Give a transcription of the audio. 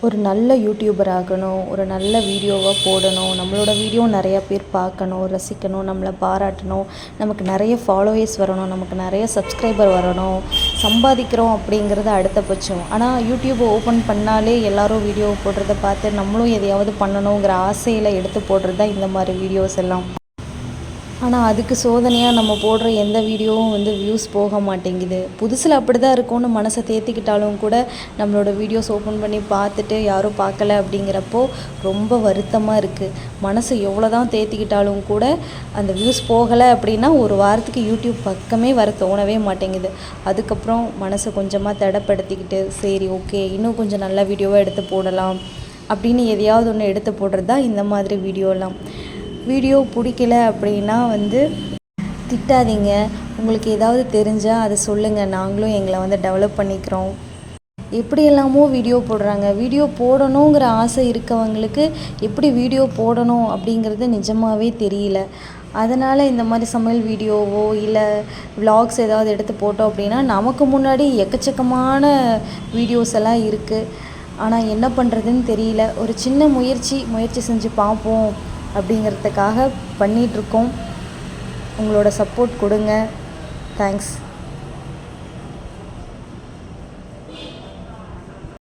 ஒரு நல்ல யூடியூபர் ஆகணும், ஒரு நல்ல வீடியோவாக போடணும், நம்மளோட வீடியோ நிறையா பேர் பார்க்கணும், ரசிக்கணும், நம்மளை பாராட்டணும், நமக்கு நிறைய ஃபாலோவர்ஸ் வரணும், நமக்கு நிறைய சப்ஸ்கிரைபர் வரணும், சம்பாதிக்கிறோம் அப்படிங்கிறது அடுத்த பட்சம். ஆனால் யூடியூப் ஓப்பன் பண்ணாலே எல்லோரும் வீடியோ போடுறத பார்த்து நம்மளும் எதையாவது பண்ணணுங்கிற ஆசையில் எடுத்து போடுறது தான் இந்த மாதிரி வீடியோஸ் எல்லாம். ஆனால் அதுக்கு சோதனையாக நம்ம போடுற எந்த வீடியோவும் வியூஸ் போக மாட்டேங்குது. புதுசில் அப்படி தான் இருக்கும்னு மனசை தேற்றிக்கிட்டாலும் கூட நம்மளோட வீடியோஸ் ஓப்பன் பண்ணி பார்த்துட்டு யாரும் பார்க்கல அப்படிங்கிறப்போ ரொம்ப வருத்தமாக இருக்குது. மனசை எவ்வளோ தான் தேற்றிக்கிட்டாலும் கூட அந்த வியூஸ் போகலை அப்படின்னா ஒரு வாரத்துக்கு யூடியூப் பக்கமே வர தோணவே மாட்டேங்குது. அதுக்கப்புறம் மனசை கொஞ்சமாக தடைப்படுத்திக்கிட்டு சரி ஓகே இன்னும் கொஞ்சம் நல்ல வீடியோவாக எடுத்து போடலாம் அப்படின்னு எதையாவது ஒன்று எடுத்து போடுறது தான் இந்த மாதிரி வீடியோலாம். வீடியோ பிடிக்கல அப்படின்னா திட்டாதீங்க. உங்களுக்கு ஏதாவது தெரிஞ்சால் அதை சொல்லுங்கள், நாங்களும் எங்களை டெவலப் பண்ணிக்கிறோம். எப்படி எல்லாமோ வீடியோ போடுறாங்க. வீடியோ போடணுங்கிற ஆசை இருக்கவங்களுக்கு எப்படி வீடியோ போடணும் அப்படிங்கிறது நிஜமாகவே தெரியல. அதனால் இந்த மாதிரி சமையல் வீடியோவோ இல்லை விலாக்ஸ் ஏதாவது எடுத்து போட்டோம் அப்படின்னா நமக்கு முன்னாடி எக்கச்சக்கமான வீடியோஸ் எல்லாம் இருக்குது. ஆனால் என்ன பண்ணுறதுன்னு தெரியல. ஒரு சின்ன முயற்சி செஞ்சு பார்ப்போம் அப்படிங்கிறதுக்காக பண்ணிகிட்ருக்கோம். உங்களோட சப்போர்ட் கொடுங்க. தேங்க்ஸ்.